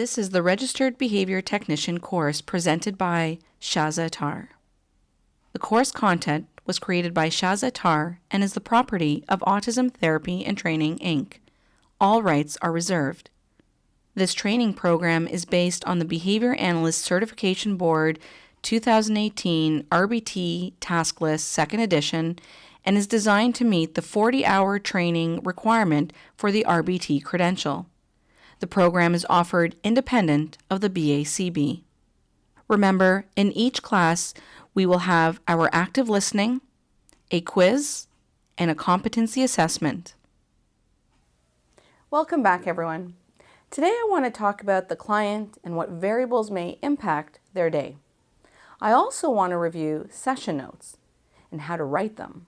This is the Registered Behavior Technician course presented by Shaza Attar. The course content was created by Shaza Attar and is the property of Autism Therapy and Training, Inc. All rights are reserved. This training program is based on the Behavior Analyst Certification Board 2018 RBT Task List 2nd edition and is designed to meet the 40-hour training requirement for the RBT credential. The program is offered independent of the BACB. Remember, in each class, we will have our active listening, a quiz, and a competency assessment. Welcome back, everyone. Today I want to talk about the client and what variables may impact their day. I also want to review session notes and how to write them.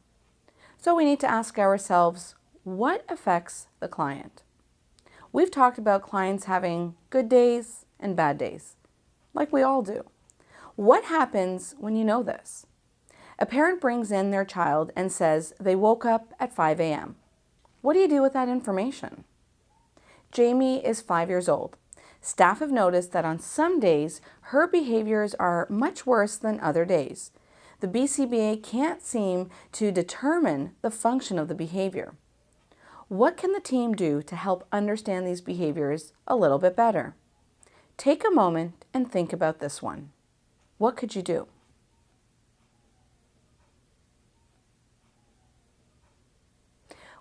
So we need to ask ourselves, what affects the client? We've talked about clients having good days and bad days, like we all do. What happens when you know this? A parent brings in their child and says they woke up at 5 a.m. What do you do with that information? Jamie is 5 years old. Staff have noticed that on some days, her behaviors are much worse than other days. The BCBA can't seem to determine the function of the behavior. What can the team do to help understand these behaviors a little bit better? Take a moment and think about this one. What could you do?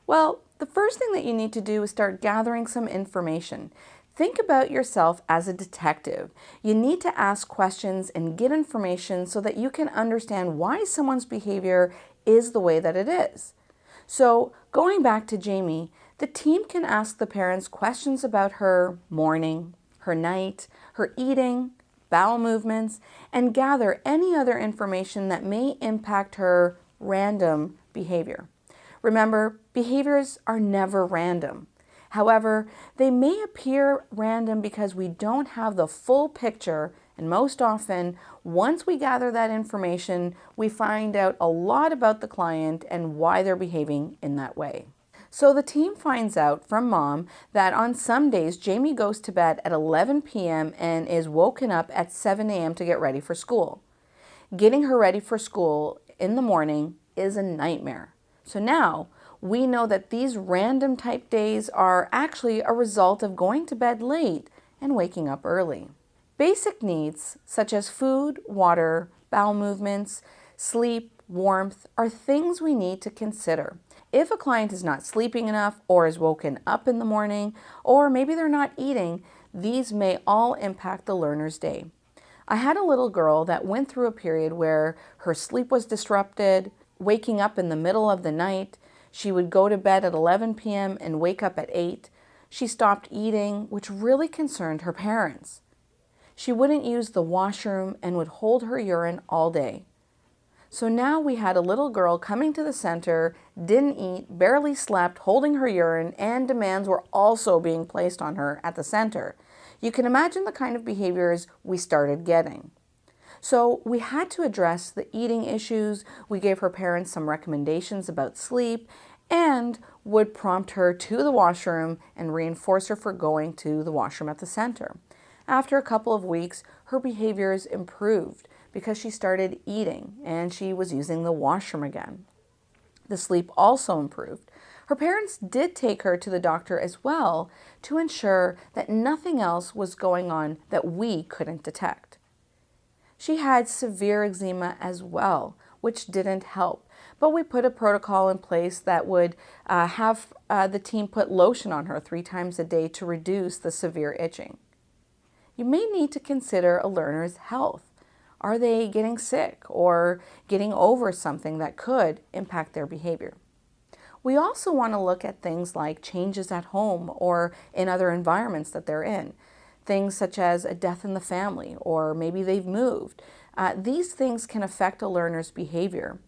Well, the first thing that you need to do is start gathering some information. Think about yourself as a detective. You need to ask questions and get information so that you can understand why someone's behavior is the way that it is. So, going back to Jamie, the team can ask the parents questions about her morning, her night, her eating, bowel movements, and gather any other information that may impact her random behavior. Remember, behaviors are never random. However, they may appear random because we don't have the full picture, and most often, once we gather that information, we find out a lot about the client and why they're behaving in that way. So the team finds out from mom that on some days, Jamie goes to bed at 11 p.m. and is woken up at 7 a.m. to get ready for school. Getting her ready for school in the morning is a nightmare. So now, we know that these random type days are actually a result of going to bed late and waking up early. Basic needs such as food, water, bowel movements, sleep, warmth are things we need to consider. If a client is not sleeping enough or is woken up in the morning, or maybe they're not eating, these may all impact the learner's day. I had a little girl that went through a period where her sleep was disrupted, waking up in the middle of the night. She would go to bed at 11 p.m. and wake up at 8. She stopped eating, which really concerned her parents. She wouldn't use the washroom and would hold her urine all day. So now we had a little girl coming to the center, didn't eat, barely slept, holding her urine, and demands were also being placed on her at the center. You can imagine the kind of behaviors we started getting. So we had to address the eating issues. We gave her parents some recommendations about sleep and would prompt her to the washroom and reinforce her for going to the washroom at the center. After a couple of weeks, her behaviors improved because she started eating and she was using the washroom again. The sleep also improved. Her parents did take her to the doctor as well to ensure that nothing else was going on that we couldn't detect. She had severe eczema as well, which didn't help, but we put a protocol in place that would have the team put lotion on her 3 times a day to reduce the severe itching. You may need to consider a learner's health. Are they getting sick or getting over something that could impact their behavior? We also want to look at things like changes at home or in other environments that they're in. Things such as a death in the family, or maybe they've moved. These things can affect a learner's behavior.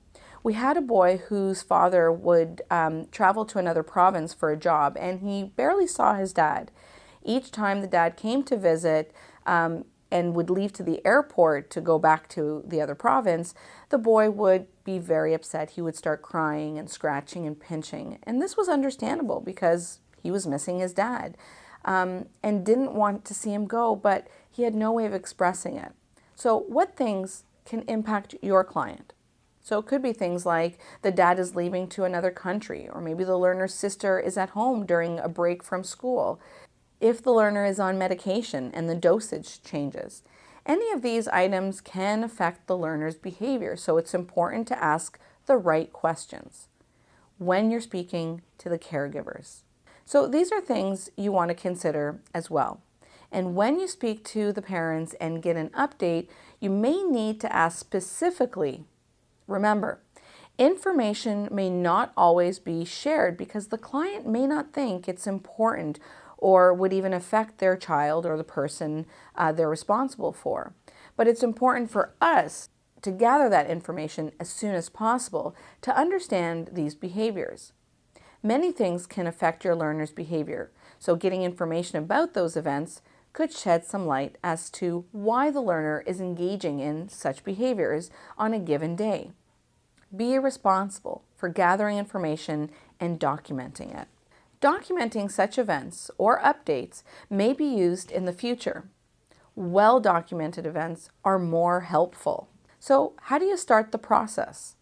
We had a boy whose father would travel to another province for a job, and he barely saw his dad. Each time the dad came to visit and would leave to the airport to go back to the other province, the boy would be very upset. He would start crying and scratching and pinching. And this was understandable because he was missing his dad. and didn't want to see him go, but he had no way of expressing it. So what things can impact your client? So it could be things like the dad is leaving to another country, or maybe the learner's sister is at home during a break from school. If the learner is on medication and the dosage changes. Any of these items can affect the learner's behavior, so it's important to ask the right questions when you're speaking to the caregivers. So these are things you want to consider as well. And when you speak to the parents and get an update, you may need to ask specifically. Remember, information may not always be shared because the client may not think it's important or would even affect their child or the person they're responsible for. But it's important for us to gather that information as soon as possible to understand these behaviors. Many things can affect your learner's behavior, so getting information about those events could shed some light as to why the learner is engaging in such behaviors on a given day. Be responsible for gathering information and documenting it. Documenting such events or updates may be used in the future. Well-documented events are more helpful. So how do you start the process?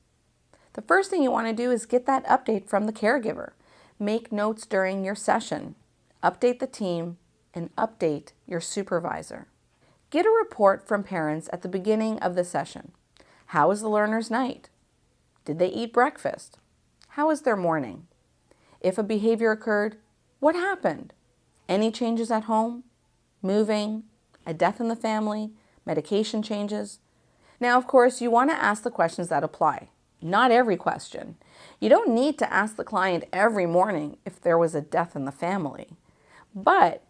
The first thing you want to do is get that update from the caregiver. Make notes during your session. Update the team and update your supervisor. Get a report from parents at the beginning of the session. How was the learner's night? Did they eat breakfast? How was their morning? If a behavior occurred, what happened? Any changes at home? Moving? A death in the family? Medication changes? Now, of course, you want to ask the questions that apply. Not every question. You don't need to ask the client every morning if there was a death in the family. But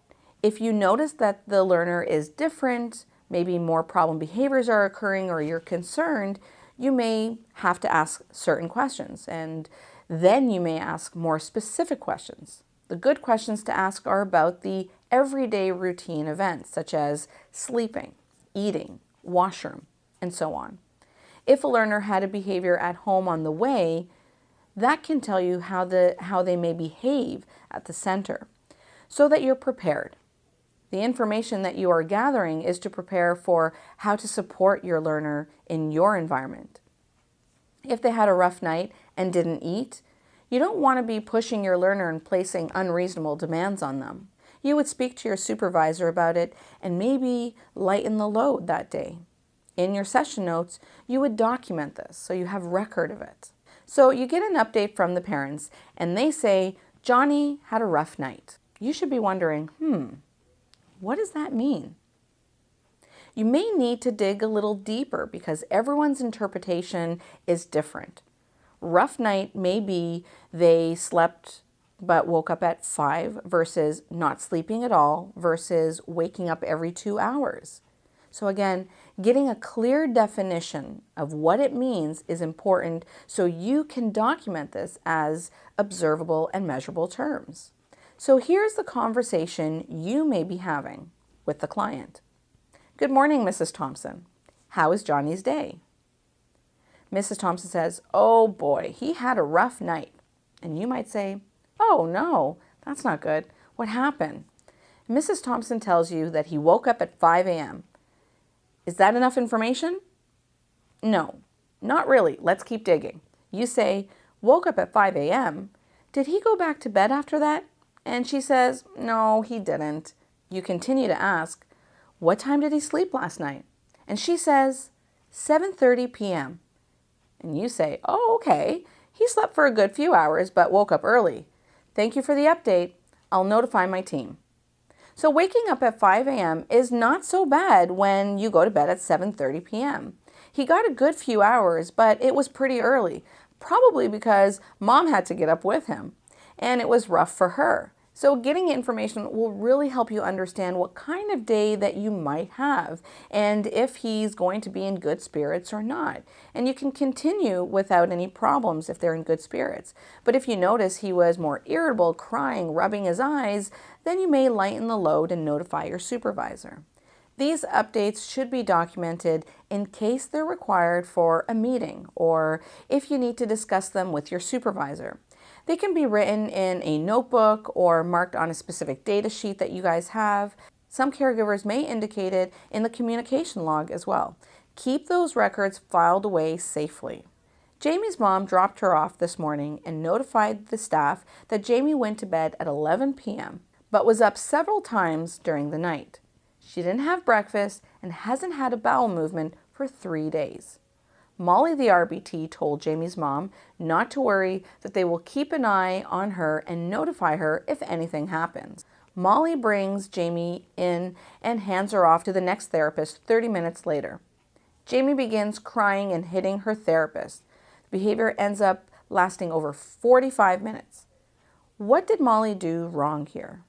if you notice that the learner is different, maybe more problem behaviors are occurring, or you're concerned, you may have to ask certain questions, and then you may ask more specific questions. The good questions to ask are about the everyday routine events, such as sleeping, eating, washroom, and so on. If a learner had a behavior at home on the way, that can tell you how they may behave at the center, so that you're prepared. The information that you are gathering is to prepare for how to support your learner in your environment. If they had a rough night and didn't eat, you don't want to be pushing your learner and placing unreasonable demands on them. You would speak to your supervisor about it and maybe lighten the load that day. In your session notes, you would document this so you have record of it. So you get an update from the parents and they say, Johnny had a rough night. You should be wondering, what does that mean? You may need to dig a little deeper because everyone's interpretation is different. Rough night may be they slept but woke up at 5 versus not sleeping at all versus waking up every 2 hours. So again, getting a clear definition of what it means is important so you can document this as observable and measurable terms. So here's the conversation you may be having with the client. Good morning, Mrs. Thompson. How is Johnny's day? Mrs. Thompson says, oh boy, he had a rough night. And you might say, oh no, that's not good. What happened? Mrs. Thompson tells you that he woke up at 5 a.m. Is that enough information? No, not really. Let's keep digging. You say, woke up at 5 a.m. Did he go back to bed after that? And she says, no, he didn't. You continue to ask, what time did he sleep last night? And she says, 7:30 p.m. And you say, oh, okay. He slept for a good few hours, but woke up early. Thank you for the update. I'll notify my team. So waking up at 5 a.m. is not so bad when you go to bed at 7:30 p.m. He got a good few hours, but it was pretty early, probably because mom had to get up with him, and it was rough for her. So getting information will really help you understand what kind of day that you might have and if he's going to be in good spirits or not. And you can continue without any problems if they're in good spirits. But if you notice he was more irritable, crying, rubbing his eyes, then you may lighten the load and notify your supervisor. These updates should be documented in case they're required for a meeting or if you need to discuss them with your supervisor. They can be written in a notebook or marked on a specific data sheet that you guys have. Some caregivers may indicate it in the communication log as well. Keep those records filed away safely. Jamie's mom dropped her off this morning and notified the staff that Jamie went to bed at 11 p.m., but was up several times during the night. She didn't have breakfast and hasn't had a bowel movement for 3 days. Molly, the RBT, told Jamie's mom not to worry, that they will keep an eye on her and notify her if anything happens. Molly brings Jamie in and hands her off to the next therapist 30 minutes later. Jamie begins crying and hitting her therapist. The behavior ends up lasting over 45 minutes. What did Molly do wrong here?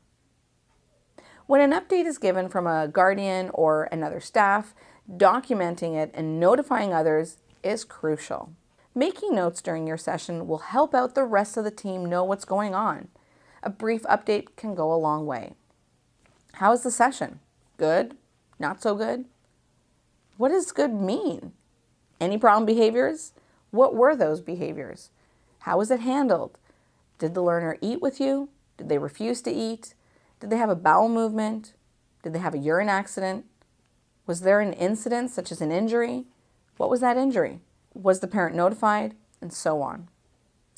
When an update is given from a guardian or another staff, documenting it and notifying others is crucial. Making notes during your session will help out the rest of the team know what's going on. A brief update can go a long way. How was the session? Good? Not so good? What does good mean? Any problem behaviors? What were those behaviors? How was it handled? Did the learner eat with you? Did they refuse to eat? Did they have a bowel movement? Did they have a urine accident? Was there an incident such as an injury? What was that injury? Was the parent notified? And so on.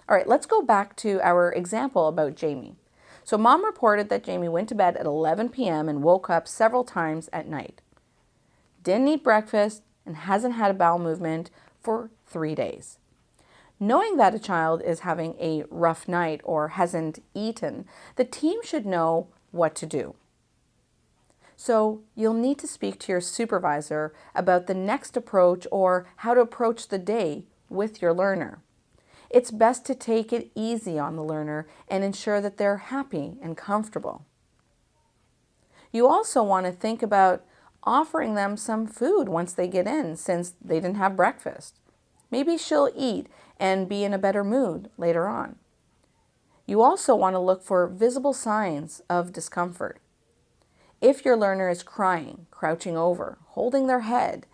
All right, let's go back to our example about Jamie. So mom reported that Jamie went to bed at 11 p.m. and woke up several times at night. Didn't eat breakfast and hasn't had a bowel movement for 3 days. Knowing that a child is having a rough night or hasn't eaten, the team should know what to do. So you'll need to speak to your supervisor about the next approach or how to approach the day with your learner. It's best to take it easy on the learner and ensure that they're happy and comfortable. You also want to think about offering them some food once they get in, since they didn't have breakfast. Maybe she'll eat and be in a better mood later on. You also want to look for visible signs of discomfort. If your learner is crying, crouching over, holding their head,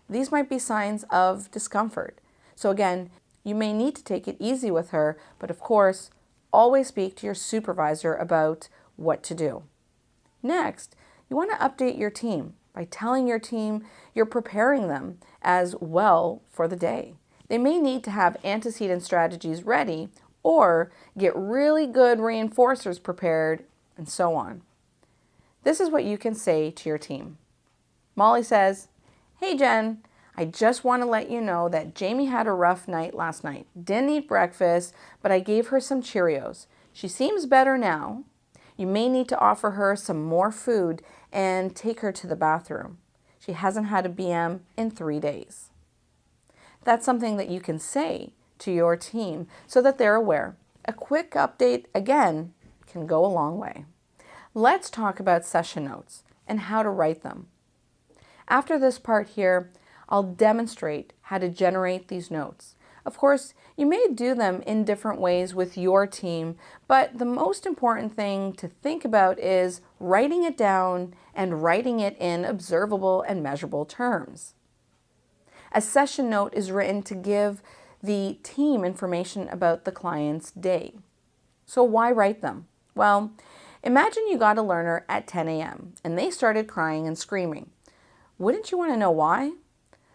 these might be signs of discomfort. So again, you may need to take it easy with her, but of course, always speak to your supervisor about what to do. Next, you want to update your team by telling your team you're preparing them as well for the day. They may need to have antecedent strategies ready or get really good reinforcers prepared, and so on. This is what you can say to your team. Molly says, "Hey Jen, I just want to let you know that Jamie had a rough night last night. Didn't eat breakfast, but I gave her some Cheerios. She seems better now. You may need to offer her some more food and take her to the bathroom. She hasn't had a BM in 3 days." That's something that you can say to your team so that they're aware. A quick update, again, can go a long way. Let's talk about session notes and how to write them. After this part here, I'll demonstrate how to generate these notes. Of course, you may do them in different ways with your team, but the most important thing to think about is writing it down and writing it in observable and measurable terms. A session note is written to give the team information about the client's day. So why write them? Well, imagine you got a learner at 10 a.m. and they started crying and screaming. Wouldn't you want to know why?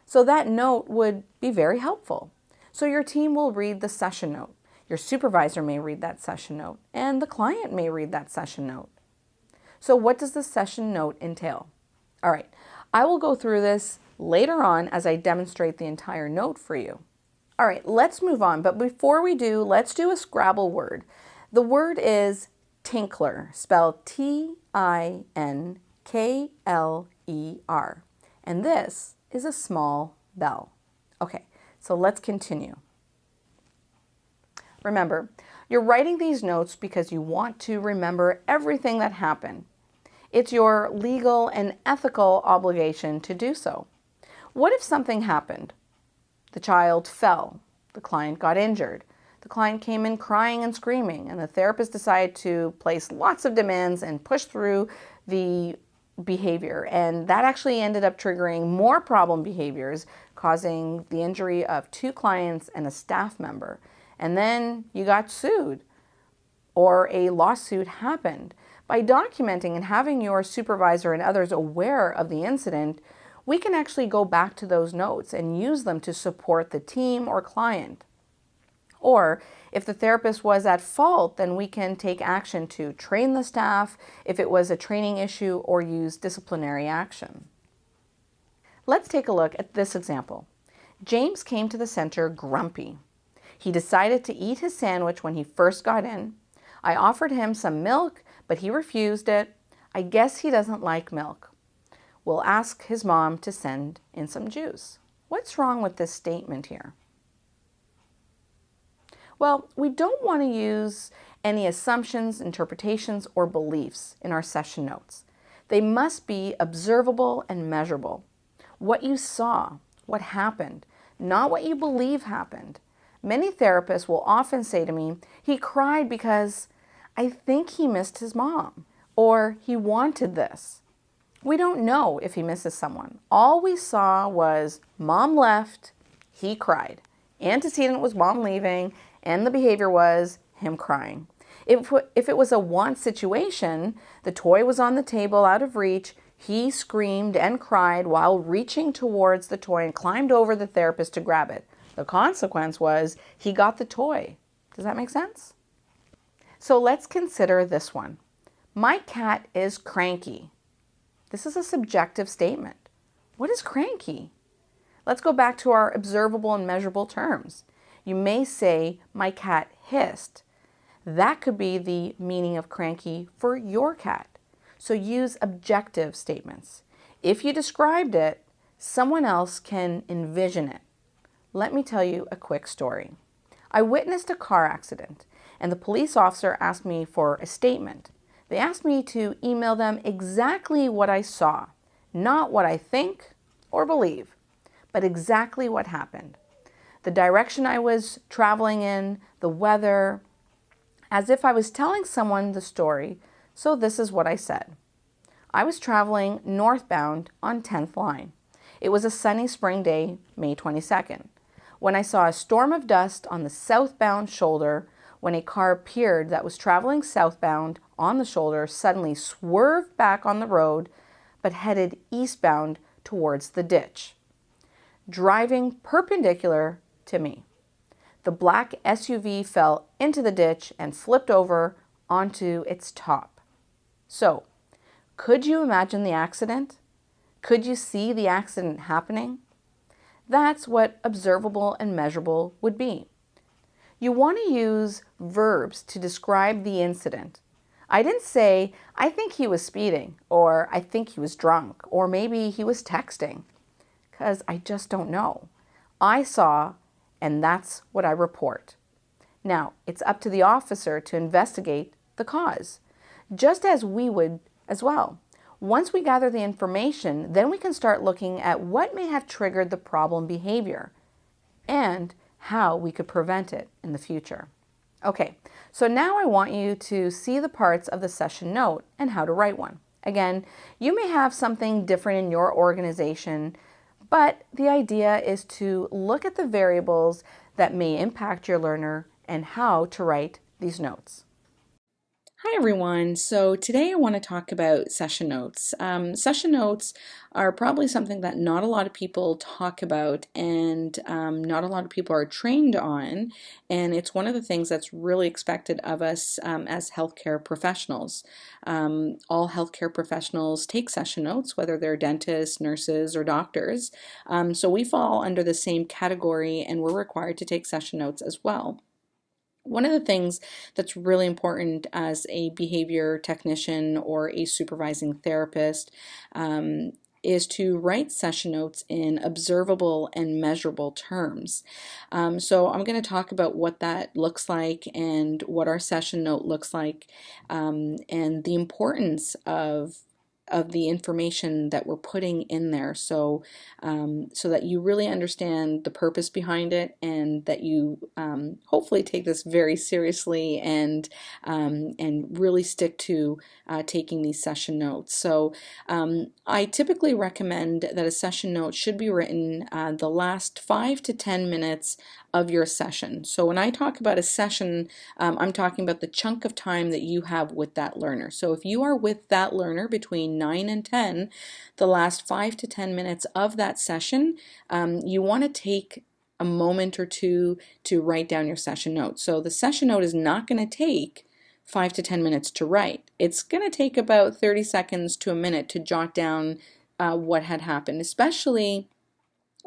So that note would be very helpful. So your team will read the session note. Your supervisor may read that session note, and the client may read that session note. So what does the session note entail? All right, I will go through this later on as I demonstrate the entire note for you. All right, let's move on. But before we do, let's do a Scrabble word. The word is tinkler, spelled Tinkler. And this is a small bell. Okay, so let's continue. Remember, you're writing these notes because you want to remember everything that happened. It's your legal and ethical obligation to do so. What if something happened? The child fell. The client got injured. The client came in crying and screaming, and the therapist decided to place lots of demands and push through the behavior. And that actually ended up triggering more problem behaviors, causing the injury of 2 clients and a staff member. And then you got sued. or a lawsuit happened. By documenting and having your supervisor and others aware of the incident, we can actually go back to those notes and use them to support the team or client. Or if the therapist was at fault, then we can take action to train the staff if it was a training issue or use disciplinary action. Let's take a look at this example. James came to the center grumpy. He decided to eat his sandwich when he first got in. I offered him some milk, but he refused it. I guess he doesn't like milk. We'll ask his mom to send in some juice. What's wrong with this statement here? Well, we don't want to use any assumptions, interpretations, or beliefs in our session notes. They must be observable and measurable. What you saw, what happened, not what you believe happened. Many therapists will often say to me, he cried because I think he missed his mom, or he wanted this. We don't know if he misses someone. All we saw was mom left, he cried. Antecedent was mom leaving, and the behavior was him crying. If it was a want situation, the toy was on the table out of reach, he screamed and cried while reaching towards the toy and climbed over the therapist to grab it. The consequence was he got the toy. Does that make sense? So let's consider this one. My cat is cranky. This is a subjective statement. What is cranky? Let's go back to our observable and measurable terms. You may say, my cat hissed. That could be the meaning of cranky for your cat. So use objective statements. If you described it, someone else can envision it. Let me tell you a quick story. I witnessed a car accident, and the police officer asked me for a statement. They asked me to email them exactly what I saw, not what I think or believe, but exactly what happened. The direction I was traveling in, the weather, as if I was telling someone the story, so this is what I said. I was traveling northbound on 10th line. It was a sunny spring day, May 22nd, when I saw a storm of dust on the southbound shoulder when a car appeared that was traveling southbound on the shoulder suddenly swerved back on the road but headed eastbound towards the ditch, driving perpendicular to me. The black SUV fell into the ditch and flipped over onto its top. So, could you imagine the accident? Could you see the accident happening? That's what observable and measurable would be. You want to use verbs to describe the incident. I didn't say, I think he was speeding, or I think he was drunk, or maybe he was texting, because I just don't know. I saw, and that's what I report. Now, it's up to the officer to investigate the cause, just as we would as well. Once we gather the information, then we can start looking at what may have triggered the problem behavior and how we could prevent it in the future. Okay, so now I want you to see the parts of the session note and how to write one. Again, you may have something different in your organization, but the idea is to look at the variables that may impact your learner and how to write these notes. Hi everyone. So today I want to talk about session notes. Session notes are probably something that not a lot of people talk about and not a lot of people are trained on, and it's one of the things that's really expected of us as healthcare professionals. All healthcare professionals take session notes, whether they're dentists, nurses, or doctors. So we fall under the same category and we're required to take session notes as well. One of the things that's really important as a behavior technician or a supervising therapist is to write session notes in observable and measurable terms. So I'm going to talk about what that looks like and what our session note looks like, and the importance of of the information that we're putting in there, so so that you really understand the purpose behind it, and that you hopefully take this very seriously and really stick to taking these session notes. So I typically recommend that a session note should be written the last 5 to 10 minutes of your session. So when I talk about a session, I'm talking about the chunk of time that you have with that learner. So if you are with that learner between 9 and 10, the last 5 to 10 minutes of that session, you want to take a moment or two to write down your session note. So the session note is not going to take 5 to 10 minutes to write. It's going to take about 30 seconds to a minute to jot down what had happened, especially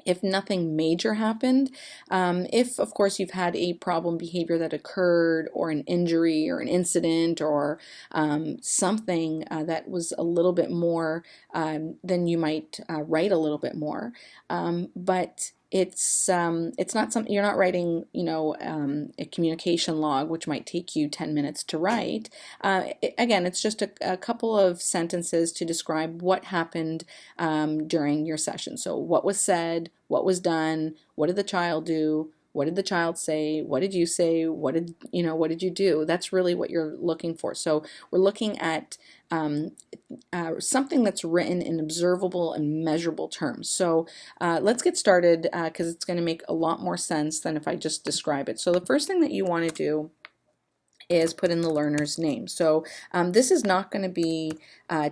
if nothing major happened. If, of course, you've had a problem behavior that occurred, or an injury, or an incident, or something that was a little bit more, then you might write a little bit more. But it's not something, you're not writing, a communication log, which might take you 10 minutes to write. Again, it's just a couple of sentences to describe what happened during your session. So what was said, what was done, what did the child do, what did the child say, what did you say, what did you do? That's really what you're looking for. So we're looking at something that's written in observable and measurable terms. So let's get started, because it's going to make a lot more sense than if I just describe it. So the first thing that you want to do is put in the learner's name. So this is not going to be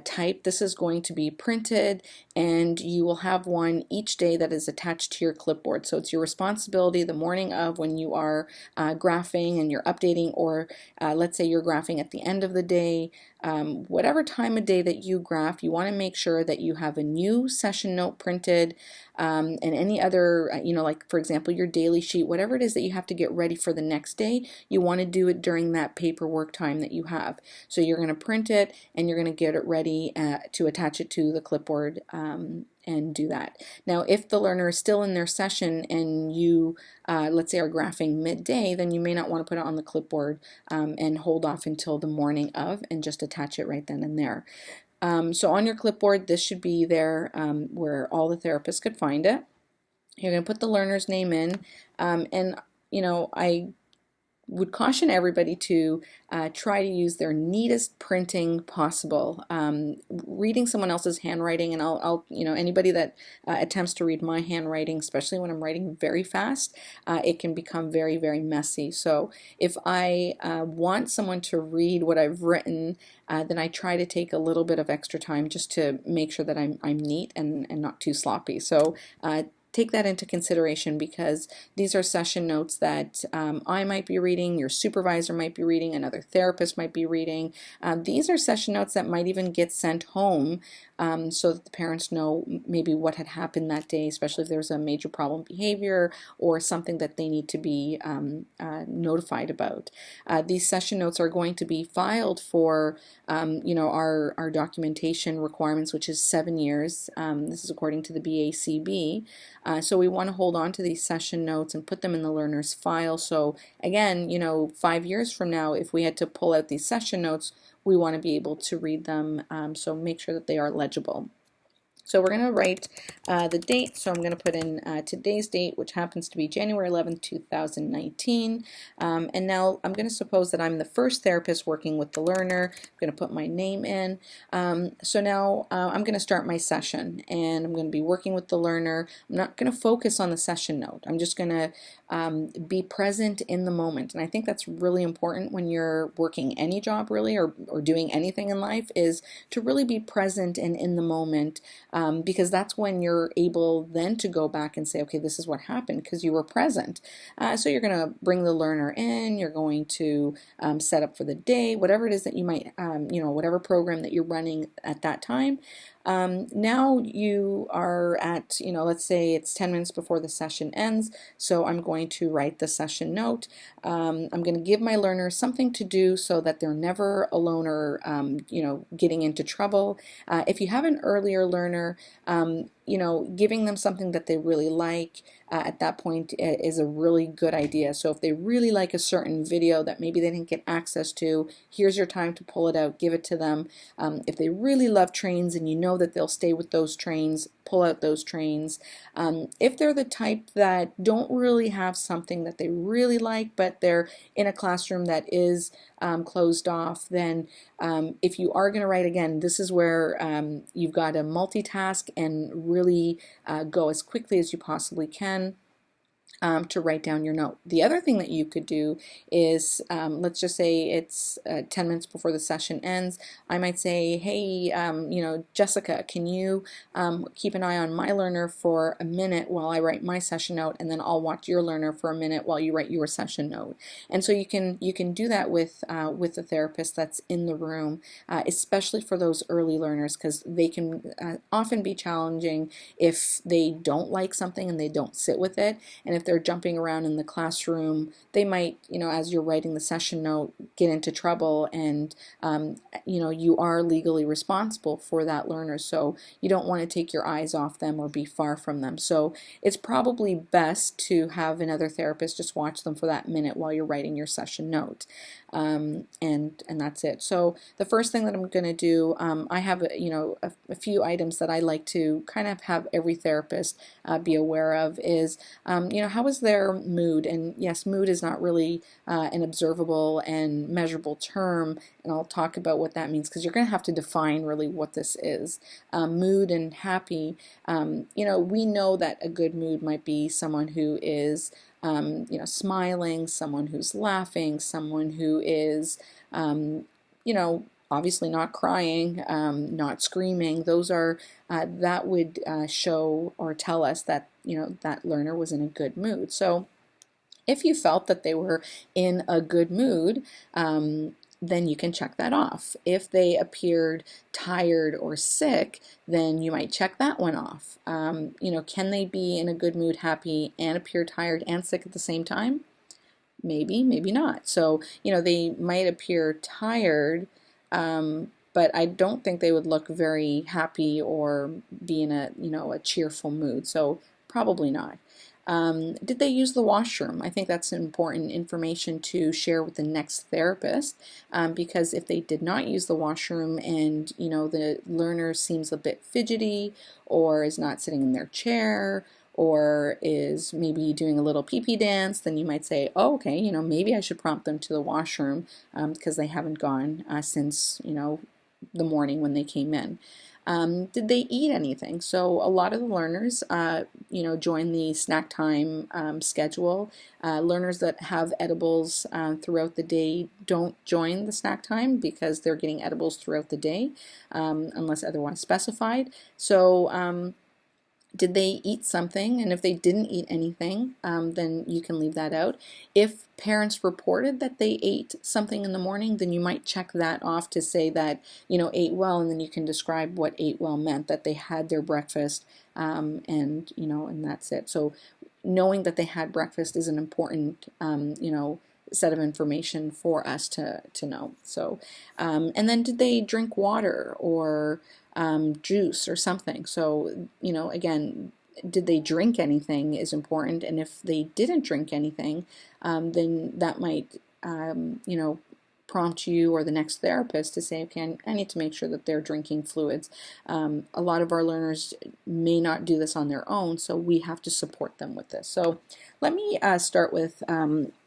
typed. This is going to be printed, and you will have one each day that is attached to your clipboard. So it's your responsibility the morning of, when you are graphing and you're updating, or let's say you're graphing at the end of the day, whatever time of day that you graph, you want to make sure that you have a new session note printed, and any other, like for example, your daily sheet, whatever it is that you have to get ready for the next day, you want to do it during that paperwork time that you have. So you're going to print it, and you're going to get it ready to attach it to the clipboard and do that. Now, if the learner is still in their session and you, let's say, are graphing midday, then you may not want to put it on the clipboard and hold off until the morning of and just attach it right then and there. So on your clipboard, this should be there where all the therapists could find it. You're going to put the learner's name in, and I would caution everybody to try to use their neatest printing possible. Reading someone else's handwriting, and I'll anybody that attempts to read my handwriting, especially when I'm writing very fast, it can become very, very messy. So if I want someone to read what I've written, then I try to take a little bit of extra time just to make sure that I'm neat and not too sloppy. So take that into consideration, because these are session notes that I might be reading, your supervisor might be reading, another therapist might be reading. These are session notes that might even get sent home so that the parents know maybe what had happened that day, especially if there's a major problem behavior or something that they need to be notified about. These session notes are going to be filed for our documentation requirements, which is 7 years. This is according to the BACB. So we want to hold on to these session notes and put them in the learner's file. So again, 5 years from now, if we had to pull out these session notes, we want to be able to read them, so make sure that they are legible. So we're going to write the date. So I'm going to put in today's date, which happens to be January 11th, 2019. And now I'm going to suppose that I'm the first therapist working with the learner. I'm going to put my name in. So now I'm going to start my session, and I'm going to be working with the learner. I'm not going to focus on the session note. I'm just going to be present in the moment. And I think that's really important when you're working any job, really, or doing anything in life, is to really be present and in the moment. Because that's when you're able then to go back and say, okay, this is what happened, because you were present. So you're going to bring the learner in, you're going to set up for the day, whatever it is that you might, whatever program that you're running at that time. Now you are at, let's say it's 10 minutes before the session ends, so I'm going to write the session note. I'm going to give my learners something to do so that they're never alone or, getting into trouble. If you have an earlier learner, giving them something that they really like at that point is a really good idea. So if they really like a certain video that maybe they didn't get access to, here's your time to pull it out, give it to them. If they really love trains and you know that they'll stay with those trains, pull out those trains. If they're the type that don't really have something that they really like, but they're in a classroom that is closed off, then if you are going to write, again, this is where you've got to multitask and really go as quickly as you possibly can to write down your note. The other thing that you could do is, let's just say it's 10 minutes before the session ends. I might say, hey, Jessica, can you keep an eye on my learner for a minute while I write my session note, and then I'll watch your learner for a minute while you write your session note. And so you can do that with the therapist that's in the room, especially for those early learners, because they can often be challenging if they don't like something and they don't sit with it. And if they're jumping around in the classroom, they might, as you're writing the session note, get into trouble, and you are legally responsible for that learner, so you don't want to take your eyes off them or be far from them. So it's probably best to have another therapist just watch them for that minute while you're writing your session note. And that's it. So the first thing that I'm going to do, I have a few items that I like to kind of have every therapist be aware of is how is their mood? And yes, mood is not really an observable and measurable term, and I'll talk about what that means, because you're going to have to define really what this is. Mood and happy, we know that a good mood might be someone who is smiling, someone who's laughing, someone who is, obviously not crying, not screaming. Those are, that would show or tell us that, that learner was in a good mood. So if you felt that they were in a good mood, then you can check that off. If they appeared tired or sick, then you might check that one off. Can they be in a good mood, happy, and appear tired and sick at the same time? Maybe, maybe not. So, they might appear tired, but I don't think they would look very happy or be in a cheerful mood. So probably not. Did they use the washroom? I think that's important information to share with the next therapist, because if they did not use the washroom and the learner seems a bit fidgety or is not sitting in their chair or is maybe doing a little pee-pee dance, then you might say, oh, okay, maybe I should prompt them to the washroom because they haven't gone since the morning when they came in. Did they eat anything? So a lot of the learners, join the snack time schedule. Learners that have edibles throughout the day don't join the snack time because they're getting edibles throughout the day, unless otherwise specified. So did they eat something? And if they didn't eat anything, then you can leave that out. If parents reported that they ate something in the morning, then you might check that off to say that, ate well, and then you can describe what ate well meant, that they had their breakfast, and that's it. So knowing that they had breakfast is an important, set of information for us to know. So, and then did they drink water or juice or something? So, again, did they drink anything is important, and if they didn't drink anything, then that might, prompt you or the next therapist to say, okay, I need to make sure that they're drinking fluids. A lot of our learners may not do this on their own, so we have to support them with this. So let me start with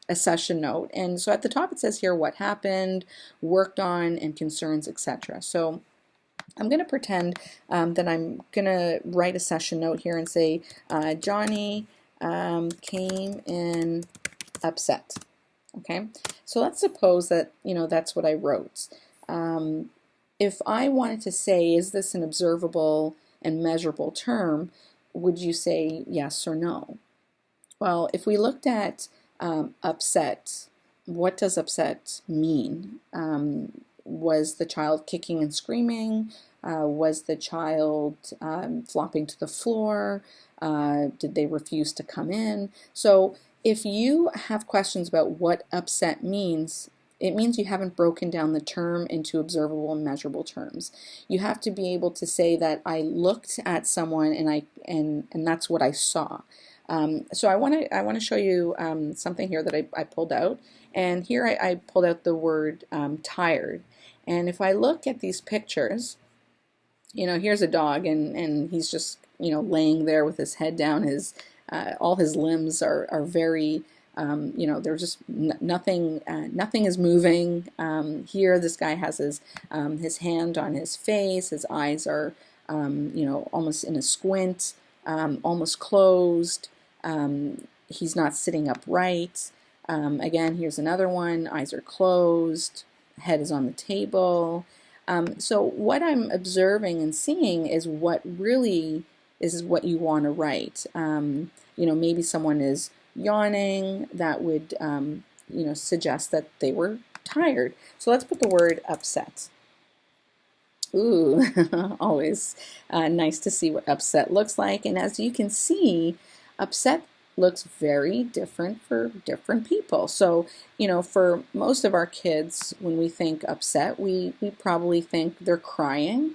a session note. And so at the top it says here what happened, worked on, and concerns, etc. So I'm going to pretend that I'm going to write a session note here and say, Johnny came in upset. Okay, so let's suppose that, that's what I wrote. If I wanted to say, is this an observable and measurable term, would you say yes or no? Well, if we looked at upset, what does upset mean? Was the child kicking and screaming? Was the child flopping to the floor? Did they refuse to come in? So if you have questions about what upset means, it means you haven't broken down the term into observable and measurable terms. You have to be able to say that I looked at someone and that's what I saw. So I want to show you something here that I pulled out, and here I pulled out the word tired. And if I look at these pictures, here's a dog, and he's just laying there with his head down. His all his limbs are very they're just nothing is moving. Here this guy has his hand on his face. His eyes are almost in a squint, almost closed. He's not sitting upright. Again, here's another one. Eyes are closed. Head is on the table. So what I'm observing and seeing is what really is what you want to write. Maybe someone is yawning. That would suggest that they were tired. So let's put the word upset. Ooh, always nice to see what upset looks like. And as you can see, upset looks very different for different people. So, for most of our kids, when we think upset, we probably think they're crying.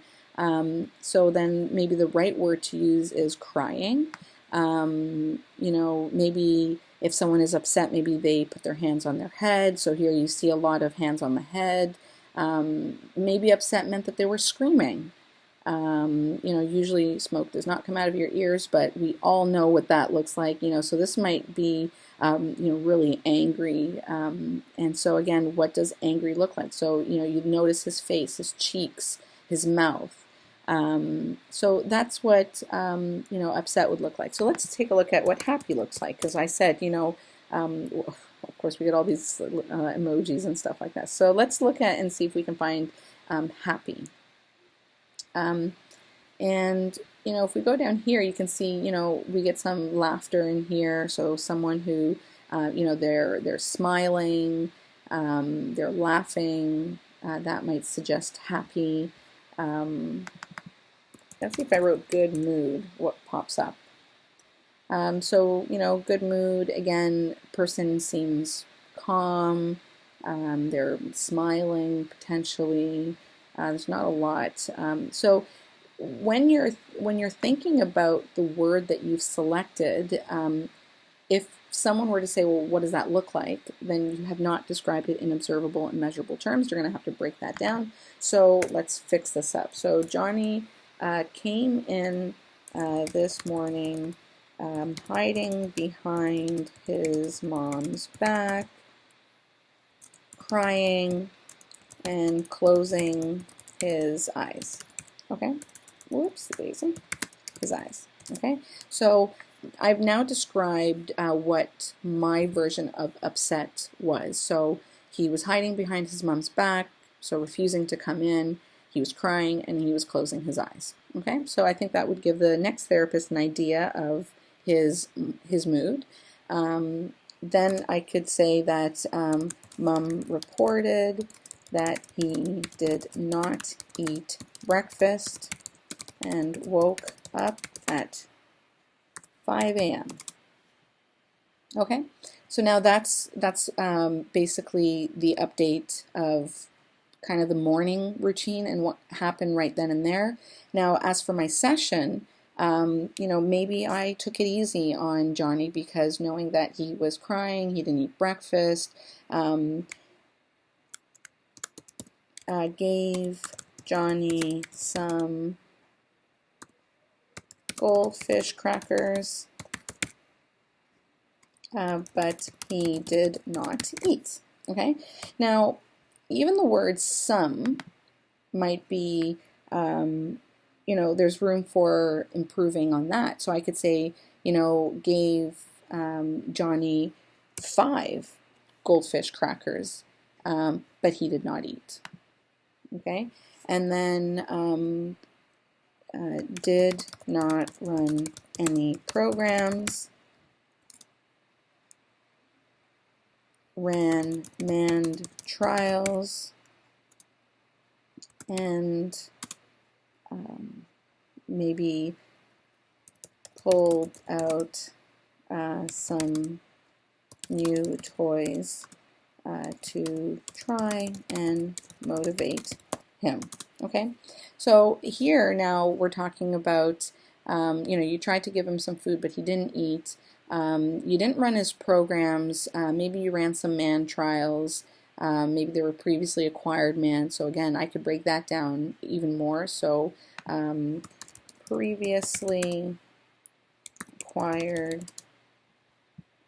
So then maybe the right word to use is crying. Maybe if someone is upset, maybe they put their hands on their head. So here you see a lot of hands on the head. Maybe upset meant that they were screaming. Usually smoke does not come out of your ears, but we all know what that looks like, so this might be, really angry. And so again, what does angry look like? So, you'd notice his face, his cheeks, his mouth. So that's what, upset would look like. So let's take a look at what happy looks like, because I said, of course we get all these emojis and stuff like that. So let's look at and see if we can find happy. And if we go down here, you can see, we get some laughter in here. So someone who, they're smiling, they're laughing, that might suggest happy. Let's see if I wrote good mood, what pops up. So, good mood, again, person seems calm, they're smiling potentially. There's not a lot. So when you're thinking about the word that you've selected, if someone were to say, well, what does that look like? Then you have not described it in observable and measurable terms. You're going to have to break that down. So let's fix this up. So Johnny came in this morning hiding behind his mom's back, crying, and closing his eyes. Okay, whoops, daisy, his eyes. Okay, so I've now described what my version of upset was. So he was hiding behind his mom's back, so refusing to come in. He was crying and he was closing his eyes. Okay, so I think that would give the next therapist an idea of his mood. Then I could say that Mom reported that he did not eat breakfast and woke up at 5 a.m. Okay, so now that's basically the update of kind of the morning routine and what happened right then and there. Now, as for my session, maybe I took it easy on Johnny because knowing that he was crying, he didn't eat breakfast, gave Johnny some goldfish crackers, but he did not eat. Okay, now even the word some might be, there's room for improving on that. So I could say, gave Johnny 5 goldfish crackers, but he did not eat. Okay, and then did not run any programs, ran manned trials, and maybe pulled out some new toys to try and motivate him. Okay, so here now we're talking about, you tried to give him some food, but he didn't eat. You didn't run his programs. Maybe you ran some man trials. Maybe they were previously acquired man. So again, I could break that down even more. So previously acquired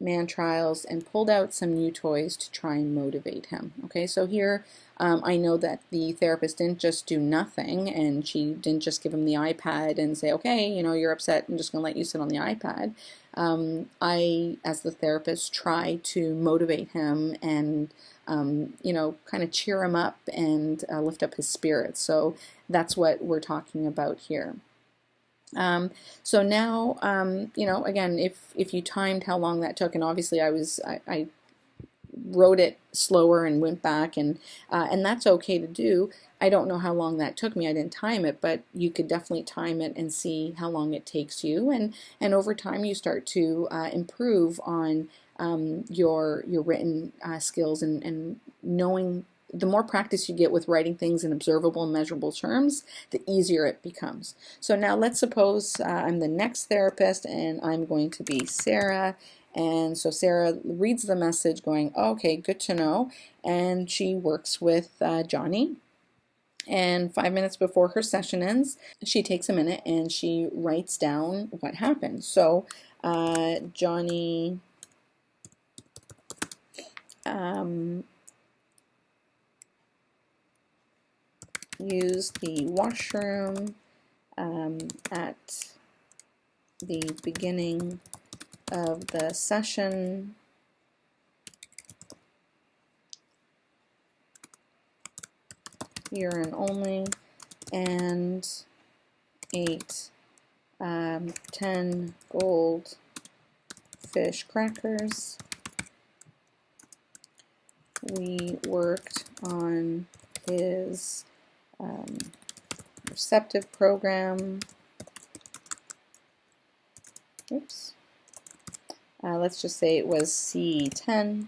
man trials and pulled out some new toys to try and motivate him. Okay, so here I know that the therapist didn't just do nothing, and she didn't just give him the iPad and say, okay, you're upset, I'm just going to let you sit on the iPad. I, as the therapist, try to motivate him and kind of cheer him up and lift up his spirits. So that's what we're talking about here. So now, again, if you timed how long that took, and obviously I wrote it slower and went back, and that's okay to do. I don't know how long that took me. I didn't time it, but you could definitely time it and see how long it takes you, and over time you start to improve on your written skills and knowing. The more practice you get with writing things in observable and measurable terms, the easier it becomes. So now let's suppose I'm the next therapist and I'm going to be Sarah. And so Sarah reads the message going, oh, okay, good to know. And she works with Johnny. And 5 minutes before her session ends, she takes a minute and she writes down what happened. So Johnny use the washroom at the beginning of the session. Urine only, and ate 10 gold fish crackers. We worked on his receptive program. Oops. Let's just say it was C10.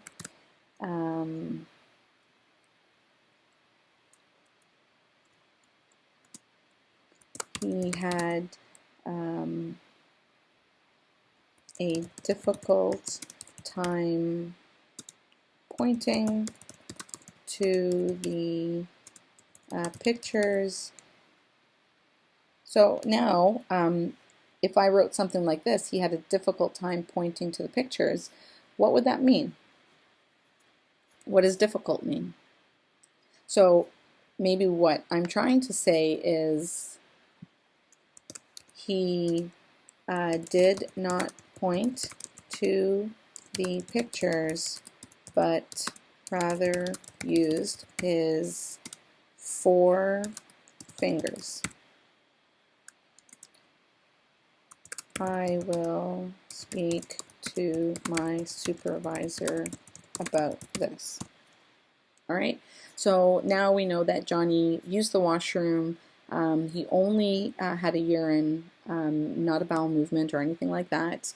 He had a difficult time pointing to the pictures. So now, if I wrote something like this, he had a difficult time pointing to the pictures, what would that mean? What does difficult mean? So maybe what I'm trying to say is he did not point to the pictures, but rather used his 4 fingers. I will speak to my supervisor about this. All right, so now we know that Johnny used the washroom. He only had a urine, not a bowel movement or anything like that.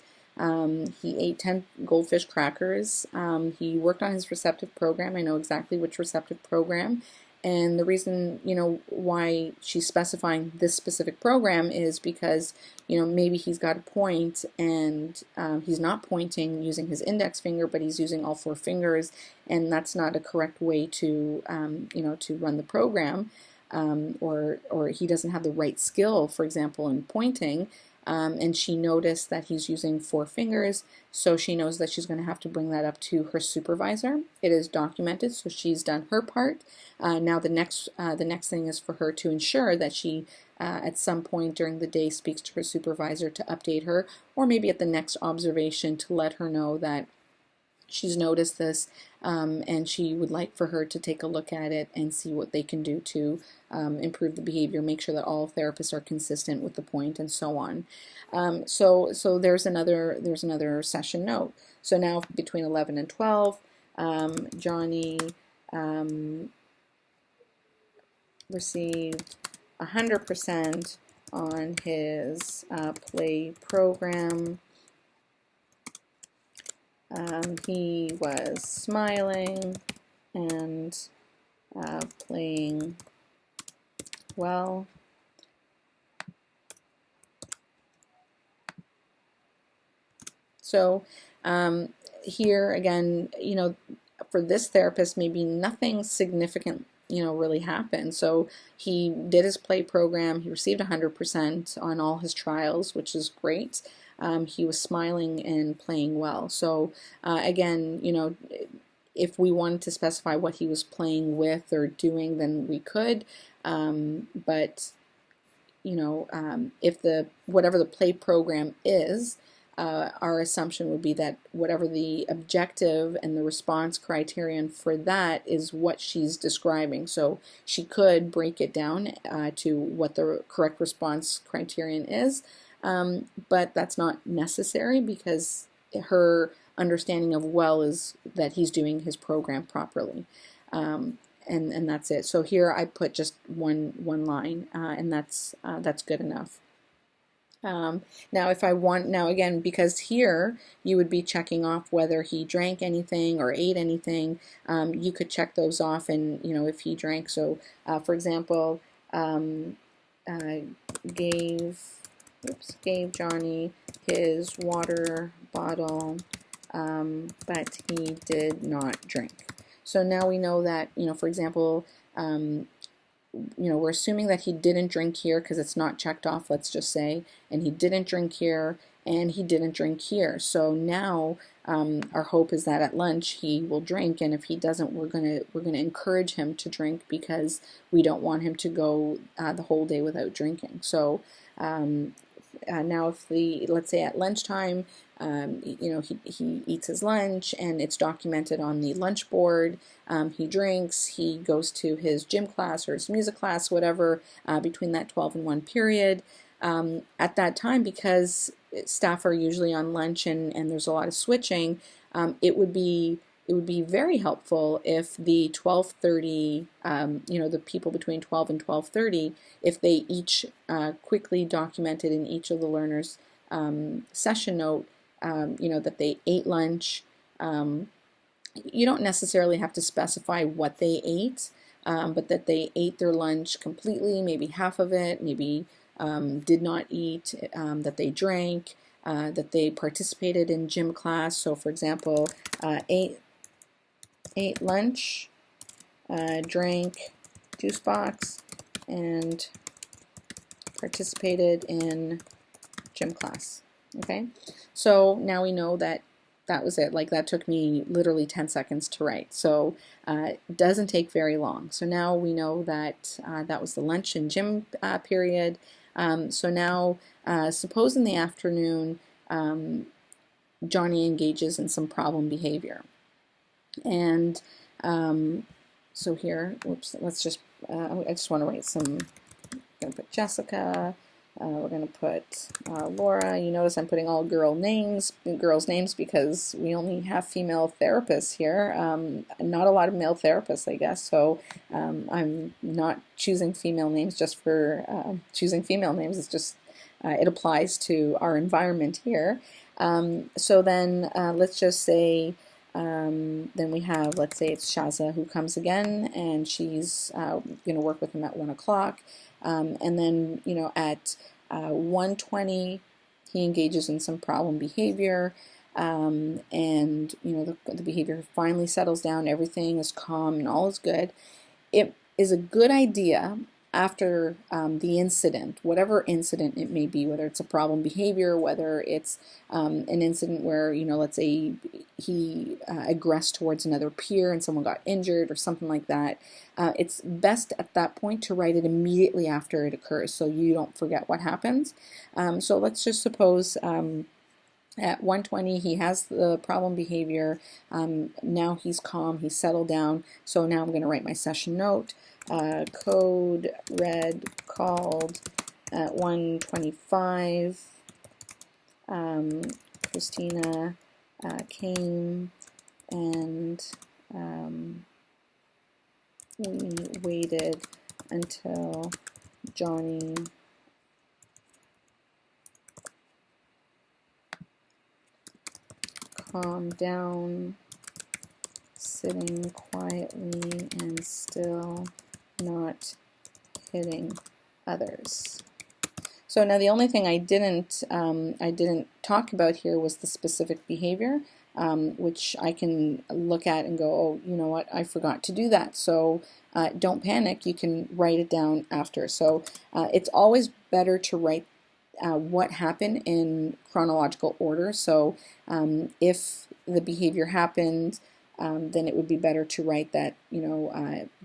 He ate 10 goldfish crackers. He worked on his receptive program. I know exactly which receptive program. And the reason, why she's specifying this specific program is because, maybe he's got a point and he's not pointing using his index finger, but he's using all 4 fingers, and that's not a correct way to, to run the program, or he doesn't have the right skill, for example, in pointing. And she noticed that he's using 4 fingers, so she knows that she's going to have to bring that up to her supervisor. It is documented, so she's done her part. Now the next thing is for her to ensure that she, at some point during the day, speaks to her supervisor to update her, or maybe at the next observation to let her know that she's noticed this, and she would like for her to take a look at it and see what they can do to improve the behavior, make sure that all therapists are consistent with the point, and so on. So there's another session note. So now between 11 and 12, Johnny received 100% on his play program. He was smiling and playing well. So here again, for this therapist, maybe nothing significant, really happened. So he did his play program. He received 100% on all his trials, which is great. He was smiling and playing well. So again, if we wanted to specify what he was playing with or doing, then we could. But if whatever the play program is, our assumption would be that whatever the objective and the response criterion for that is what she's describing. So she could break it down to what the correct response criterion is, but that's not necessary because her understanding of well is that he's doing his program properly. And that's it. So here I put just one line, and that's good enough. Now if I want, now again, because here you would be checking off whether he drank anything or ate anything, you could check those off, and if he drank. So for example, gave Johnny his water bottle, but he did not drink. So now we know that, for example, we're assuming that he didn't drink here because it's not checked off, let's just say, and he didn't drink here, and he didn't drink here. So now our hope is that at lunch he will drink, and if he doesn't, we're gonna encourage him to drink because we don't want him to go the whole day without drinking. So now if let's say at lunchtime, he eats his lunch and it's documented on the lunch board, he drinks, he goes to his gym class or his music class, whatever, between that 12 and 1 period. At that time, because staff are usually on lunch and there's a lot of switching, it would be very helpful if the 12:30, the people between 12 and 12:30, if they each quickly documented in each of the learners' session note, that they ate lunch. You don't necessarily have to specify what they ate, but that they ate their lunch completely, maybe half of it, maybe did not eat, that they drank, that they participated in gym class. So for example, ate lunch, drank juice box, and participated in gym class. Okay, so now we know that was it. Like, that took me literally 10 seconds to write. So it doesn't take very long. So now we know that that was the lunch and gym period. So now suppose in the afternoon Johnny engages in some problem behavior. And so here, whoops, let's just, I just want to write some, I'm going to put Jessica, we're going to put Laura. You notice I'm putting all girls' names because we only have female therapists here. Not a lot of male therapists, I guess, so I'm not choosing female names just for choosing female names. It's just, it applies to our environment here. So then let's just say, then we have, let's say it's Shaza who comes again, and she's going to work with him at 1 o'clock. And then, at 1:20, he engages in some problem behavior, and, the behavior finally settles down, everything is calm and all is good. It is a good idea after the incident, whatever incident it may be, whether it's a problem behavior, whether it's an incident where, let's say he aggressed towards another peer and someone got injured or something like that, it's best at that point to write it immediately after it occurs so you don't forget what happens. So let's just suppose at 1:20 he has the problem behavior, now he's calm, he's settled down, so now I'm going to write my session note. Code red called at 1:25. Christina came, and we waited until Johnny calmed down, sitting quietly and still, not hitting others. So now the only thing I didn't talk about here was the specific behavior, which I can look at and go, oh, you know what, I forgot to do that. So don't panic, you can write it down after. So it's always better to write what happened in chronological order. So if the behavior happened, then it would be better to write that,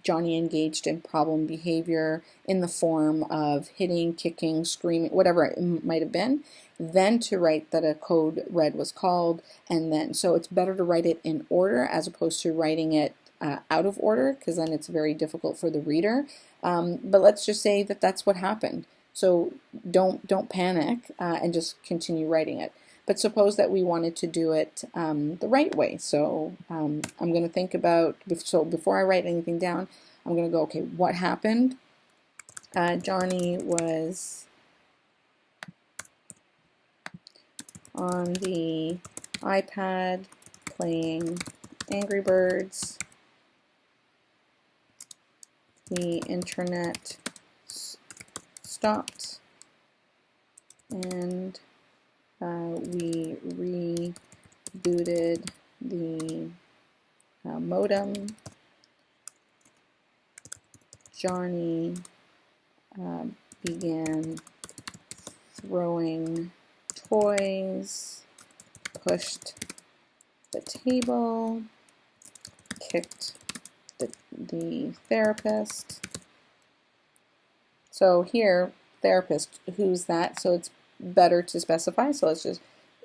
Johnny engaged in problem behavior in the form of hitting, kicking, screaming, whatever it might have been, then to write that a code red was called, and then, so it's better to write it in order as opposed to writing it out of order, because then it's very difficult for the reader. But let's just say that that's what happened. So don't panic and just continue writing it. But suppose that we wanted to do it the right way. So I'm going to think about, so before I write anything down, I'm going to go, okay, what happened? Johnny was on the iPad playing Angry Birds. The internet stopped and we rebooted the modem. Johnny began throwing toys, pushed the table, kicked the therapist. So here, therapist, who's that? So it's better to specify. So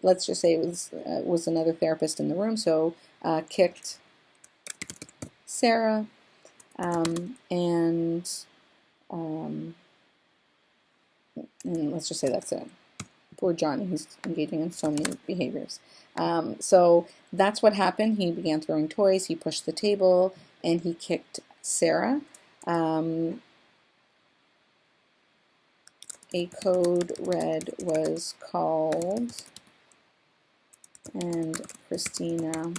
let's just say it was another therapist in the room. So kicked Sarah, and let's just say that's it. Poor Johnny, he's engaging in so many behaviors. So that's what happened. He began throwing toys, he pushed the table, and he kicked Sarah. A code red was called, and Christina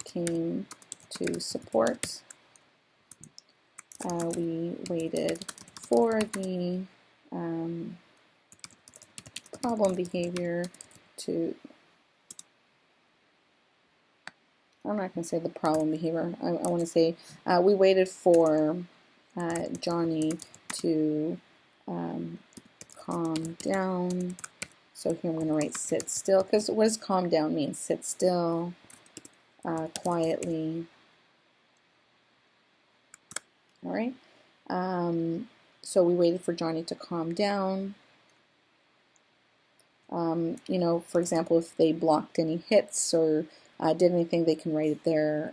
came to support. We waited for the problem behavior to, I'm not going to say the problem behavior, I want to say we waited for Johnny to calm down. So here I'm going to write sit still, because what does calm down mean? Sit still, quietly. All right. So we waited for Johnny to calm down. For example, if they blocked any hits or did anything, they can write it there.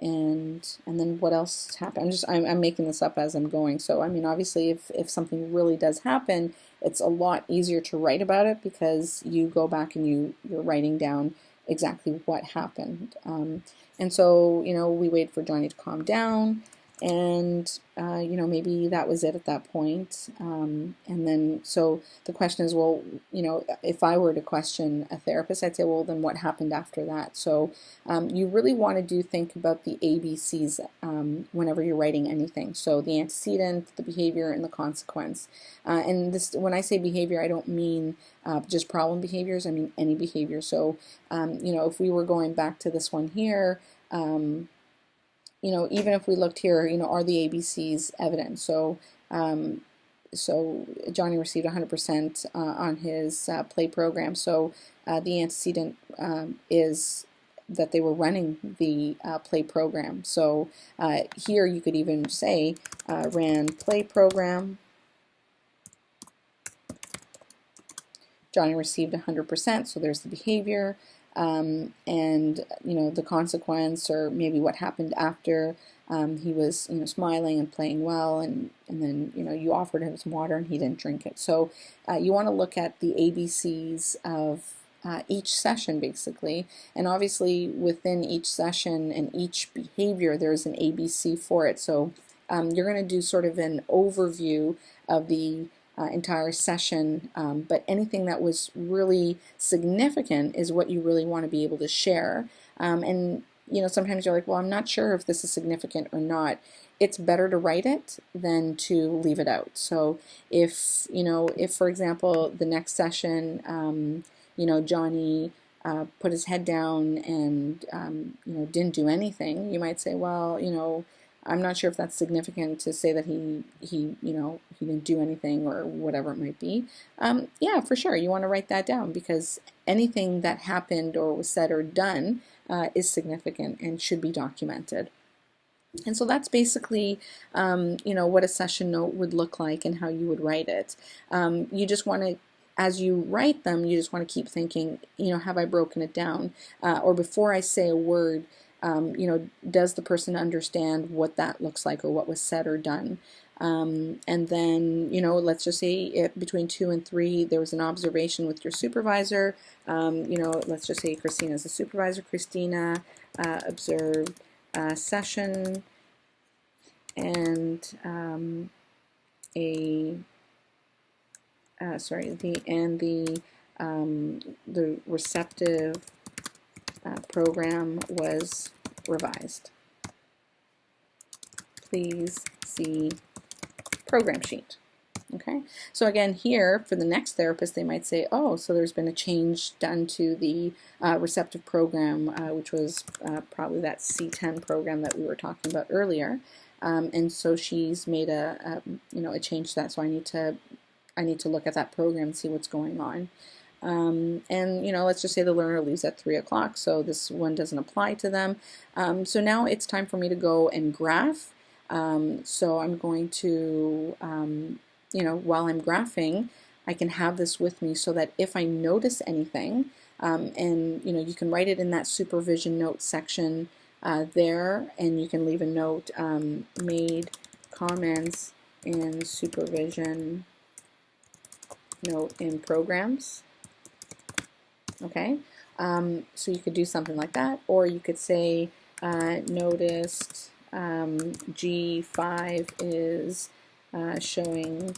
And then what else happened? I'm making this up as I'm going. So I mean, obviously, if something really does happen, it's a lot easier to write about it because you go back and you're writing down exactly what happened. And so we waited for Johnny to calm down, and maybe that was it at that point. And then so the question is, well, if I were to question a therapist, I'd say, well, then what happened after that? So you really want to think about the ABCs whenever you're writing anything. So the antecedent, the behavior, and the consequence. And this, when I say behavior, I don't mean just problem behaviors. I mean any behavior. So if we were going back to this one here, even if we looked here, are the ABCs evident? So, so Johnny received 100% on his play program. So the antecedent is that they were running the play program. So here you could even say ran play program. Johnny received 100%. So there's the behavior. And the consequence, or maybe what happened after, he was smiling and playing well, and then you offered him some water and he didn't drink it. So you want to look at the ABCs of each session basically, and obviously within each session and each behavior there's an ABC for it. So you're going to do sort of an overview of the entire session, but anything that was really significant is what you really want to be able to share. And sometimes you're like, well, I'm not sure if this is significant or not. It's better to write it than to leave it out. So if for example, the next session, Johnny put his head down and, didn't do anything, you might say, well, I'm not sure if that's significant to say that he didn't do anything or whatever it might be. Yeah, for sure. You want to write that down because anything that happened or was said or done is significant and should be documented. And so that's basically, what a session note would look like and how you would write it. You just want to, as you write them, you just want to keep thinking, have I broken it down? Or before I say a word, does the person understand what that looks like or what was said or done? And then, let's just say between 2 and 3, there was an observation with your supervisor. Let's just say Christina's the supervisor. Christina observed session and the receptive program was revised. Please see program sheet. Okay, so again here for the next therapist they might say, oh, so there's been a change done to the receptive program, which was probably that C10 program that we were talking about earlier, and so she's made a change to that. So I need to look at that program and see what's going on. And let's just say the learner leaves at 3 o'clock, so this one doesn't apply to them. So now it's time for me to go and graph. So I'm going to while I'm graphing, I can have this with me so that if I notice anything, and you can write it in that supervision note section there, and you can leave a note, made comments in supervision note in programs. Okay, so you could do something like that, or you could say noticed G5 is showing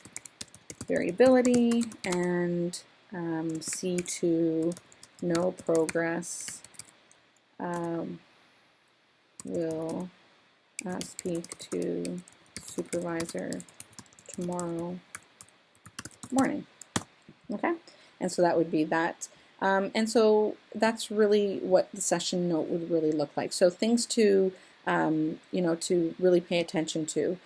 variability, and C2 no progress, will speak to supervisor tomorrow morning. Okay, and so that would be that. And so that's really what the session note would really look like. So things to to really pay attention to.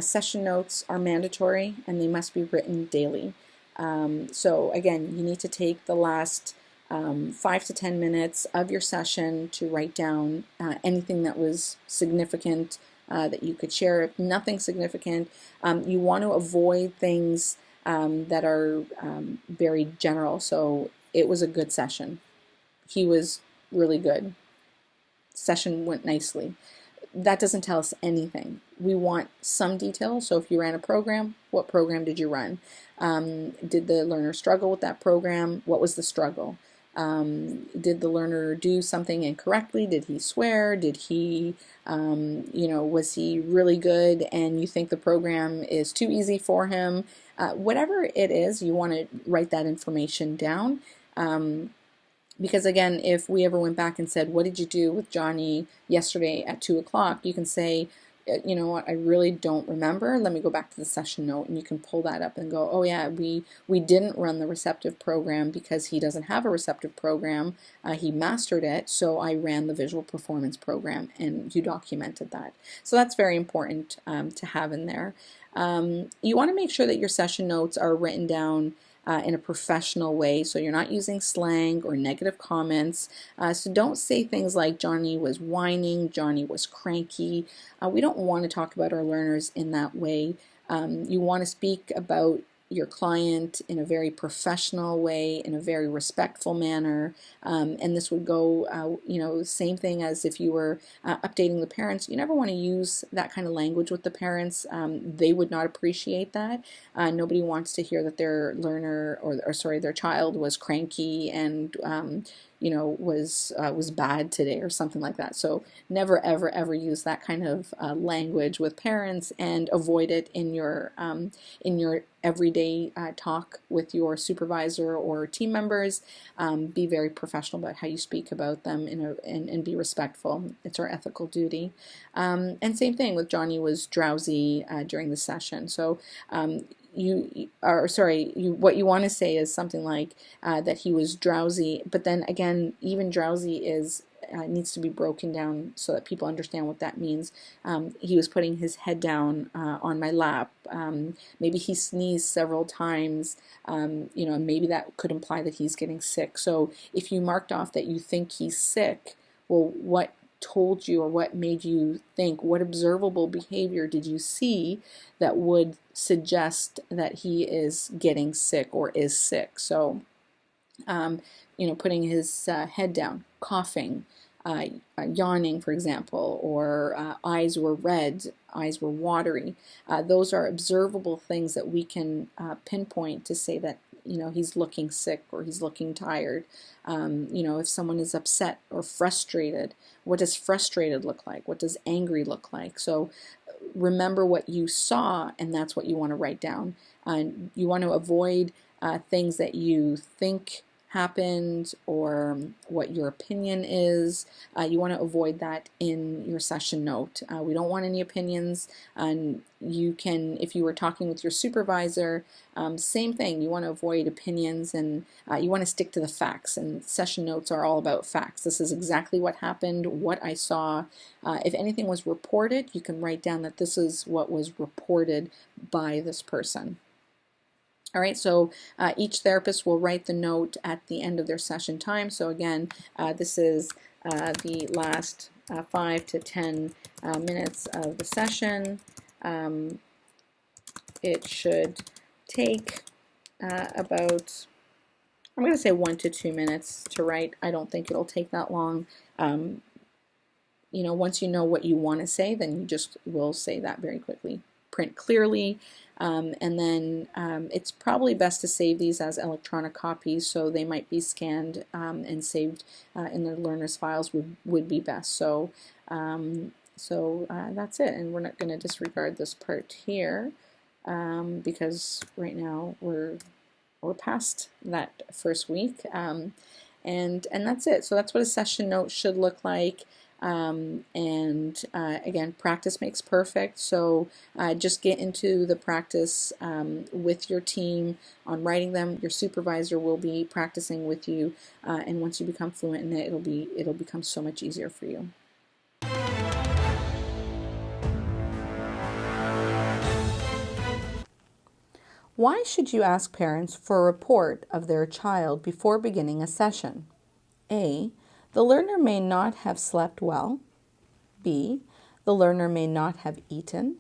Session notes are mandatory and they must be written daily. So again, you need to take the last 5 to 10 minutes of your session to write down anything that was significant that you could share. If nothing significant, you want to avoid things that are very general. So it was a good session. He was really good. Session went nicely. That doesn't tell us anything. We want some detail. So if you ran a program, what program did you run? Did the learner struggle with that program? What was the struggle? Did the learner do something incorrectly? Did he swear? Did he, was he really good and you think the program is too easy for him? Whatever it is, you want to write that information down. Because again, if we ever went back and said, what did you do with Johnny yesterday at 2 o'clock? You can say, you know what, I really don't remember. Let me go back to the session note, and you can pull that up and go, oh yeah, we didn't run the receptive program because he doesn't have a receptive program. He mastered it, so I ran the visual performance program, and you documented that. So that's very important to have in there. You want to make sure that your session notes are written down in a professional way, so you're not using slang or negative comments. So don't say things like Johnny was whining, Johnny was cranky. We don't want to talk about our learners in that way. You want to speak about your client in a very professional way, in a very respectful manner, and this would go, same thing as if you were updating the parents. You never want to use that kind of language with the parents. They would not appreciate that. Nobody wants to hear that their learner, or sorry, their child was cranky and was bad today or something like that. So never, ever, ever use that kind of language with parents, and avoid it in your everyday talk with your supervisor or team members. Be very professional about how you speak about them, and be respectful. It's our ethical duty. And same thing with Johnny was drowsy during the session. So what you want to say is something like that he was drowsy, but then again, even drowsy needs to be broken down so that people understand what that means. He was putting his head down on my lap. Maybe he sneezed several times, and maybe that could imply that he's getting sick. So if you marked off that you think he's sick, well, what told you, or what made you think, what observable behavior did you see that would suggest that he is getting sick or is sick? So, putting his head down, coughing, yawning, for example, or eyes were red, eyes were watery. Those are observable things that we can pinpoint to say that he's looking sick or he's looking tired. If someone is upset or frustrated, what does frustrated look like? What does angry look like? So remember what you saw, and that's what you want to write down. You want to avoid things that you think happened or what your opinion is. You want to avoid that in your session note. We don't want any opinions. And you can, if you were talking with your supervisor, same thing. You want to avoid opinions, and you want to stick to the facts. And session notes are all about facts. This is exactly what happened, what I saw. If anything was reported, you can write down that this is what was reported by this person. All right, so each therapist will write the note at the end of their session time. So again, this is the last 5 to 10 minutes of the session. It should take about, I'm going to say 1 to 2 minutes to write. I don't think it'll take that long. Once you know what you want to say, then you just will say that very quickly. Print clearly, and then it's probably best to save these as electronic copies, so they might be scanned and saved in their learners files would be best. So that's it, and we're not going to disregard this part here because right now we're past that first week, and that's it. So that's what a session note should look like. Again, practice makes perfect, so just get into the practice with your team on writing them. Your supervisor will be practicing with you, and once you become fluent in it, it'll become so much easier for you. Why should you ask parents for a report of their child before beginning a session? A. The learner may not have slept well. B. The learner may not have eaten.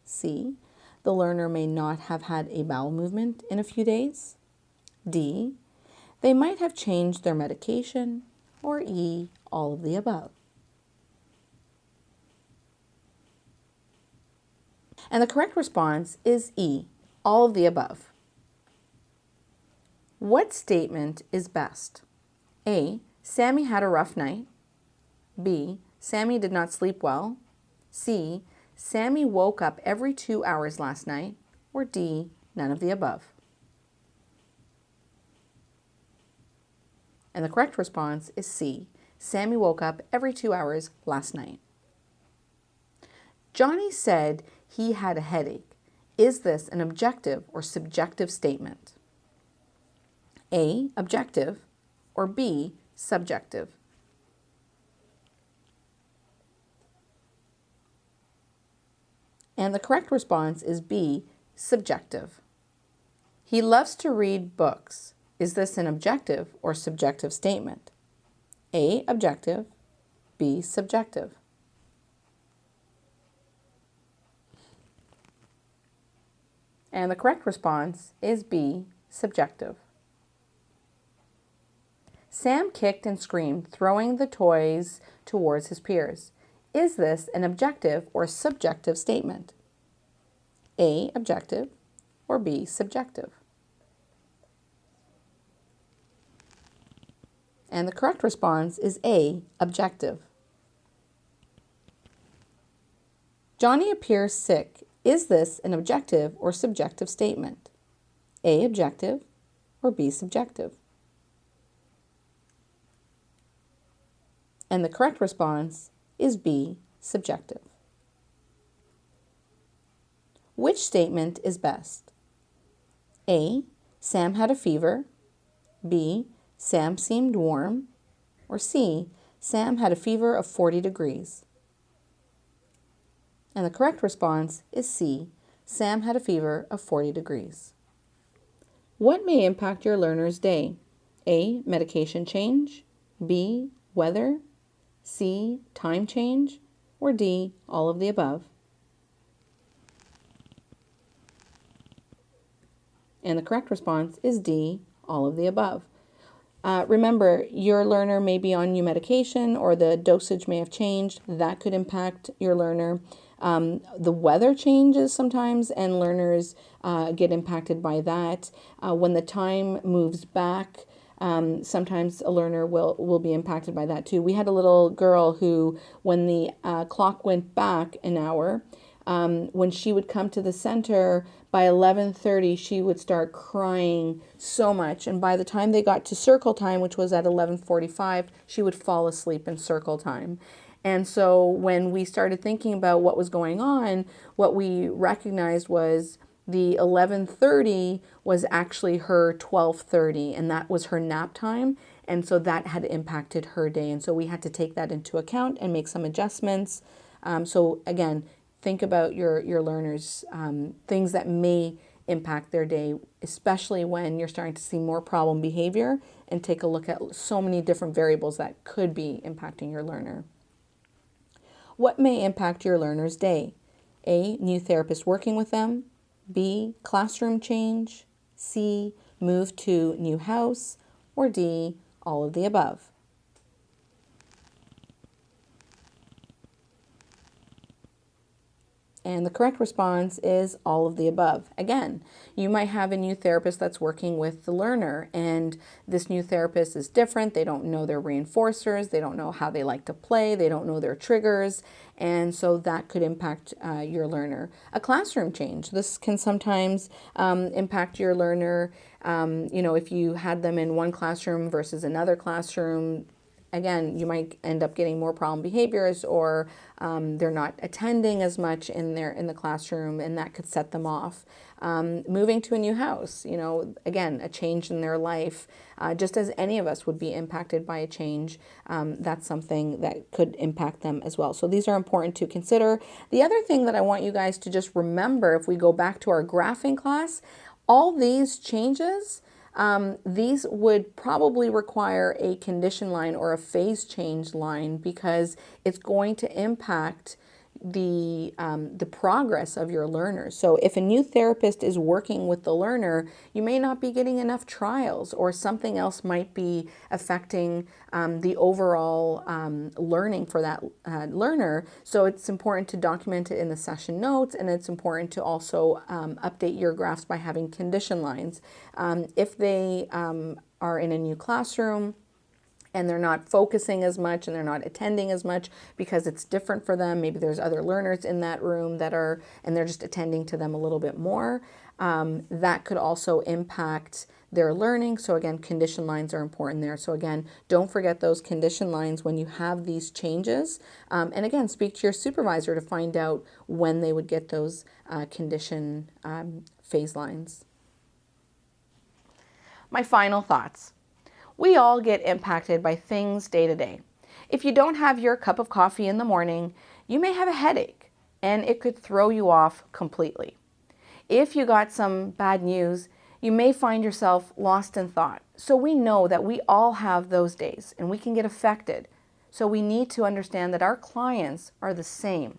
C. The learner may not have had a bowel movement in a few days. D. They might have changed their medication. Or E. All of the above. And the correct response is E. All of the above. What statement is best? A. Sammy had a rough night. B. Sammy did not sleep well. C. Sammy woke up every 2 hours last night. Or D. None of the above. And the correct response is C. Sammy woke up every 2 hours last night. Johnny said he had a headache. Is this an objective or subjective statement? A. Objective, or B. Subjective. And the correct response is B. Subjective. He loves to read books. Is this an objective or subjective statement? A. Objective, B. Subjective. And the correct response is B. Subjective. Sam kicked and screamed, throwing the toys towards his peers. Is this an objective or subjective statement? A. Objective, or B. Subjective. And the correct response is A, objective. Johnny appears sick. Is this an objective or subjective statement? A, objective, or B, subjective? And the correct response is B, subjective. Which statement is best? A, Sam had a fever. B, Sam seemed warm. Or C, Sam had a fever of 40 degrees. And the correct response is C, Sam had a fever of 40 degrees. What may impact your learner's day? A, medication change. B, weather. C, time change. Or D, all of the above. And the correct response is D, all of the above. Remember, your learner may be on new medication or the dosage may have changed. That could impact your learner. The weather changes sometimes and learners get impacted by that. When the time moves back, sometimes a learner will be impacted by that too. We had a little girl who, when the clock went back an hour, when she would come to the center, by 11:30 she would start crying so much, and by the time they got to circle time, which was at 11:45, she would fall asleep in circle time. And so when we started thinking about what was going on, what we recognized was the 11:30 was actually her 12:30, and that was her nap time. And so that had impacted her day. And so we had to take that into account and make some adjustments. So again, think about your learners, things that may impact their day, especially when you're starting to see more problem behavior, and take a look at so many different variables that could be impacting your learner. What may impact your learner's day? A, new therapist working with them. B, classroom change. C, move to new house. Or D, all of the above. And the correct response is all of the above. Again, you might have a new therapist that's working with the learner, and this new therapist is different. They don't know their reinforcers. They don't know how they like to play. They don't know their triggers. And so that could impact your learner. A classroom change. This can sometimes impact your learner. If you had them in one classroom versus another classroom, again, you might end up getting more problem behaviors, or they're not attending as much in the classroom, and that could set them off. Moving to a new house, again, a change in their life, just as any of us would be impacted by a change, that's something that could impact them as well. So these are important to consider. The other thing that I want you guys to just remember, if we go back to our graphing class, all these changes, these would probably require a condition line or a phase change line, because it's going to impact the progress of your learners. So if a new therapist is working with the learner, you may not be getting enough trials, or something else might be affecting the overall learning for that learner. So it's important to document it in the session notes, and it's important to also update your graphs by having condition lines. If they are in a new classroom, and they're not focusing as much and they're not attending as much because it's different for them. Maybe there's other learners in that room and they're just attending to them a little bit more. That could also impact their learning. So again, condition lines are important there. So again, don't forget those condition lines when you have these changes. And again, speak to your supervisor to find out when they would get those condition phase lines. My final thoughts. We all get impacted by things day to day. If you don't have your cup of coffee in the morning, you may have a headache, and it could throw you off completely. If you got some bad news, you may find yourself lost in thought. So we know that we all have those days, and we can get affected. So we need to understand that our clients are the same.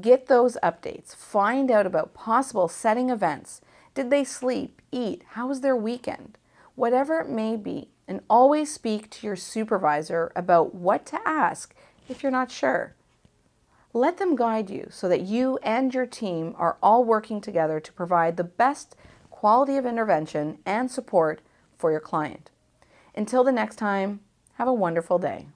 Get those updates. Find out about possible setting events. Did they sleep, eat? How was their weekend? Whatever it may be. And always speak to your supervisor about what to ask if you're not sure. Let them guide you so that you and your team are all working together to provide the best quality of intervention and support for your client. Until the next time, Have a wonderful day.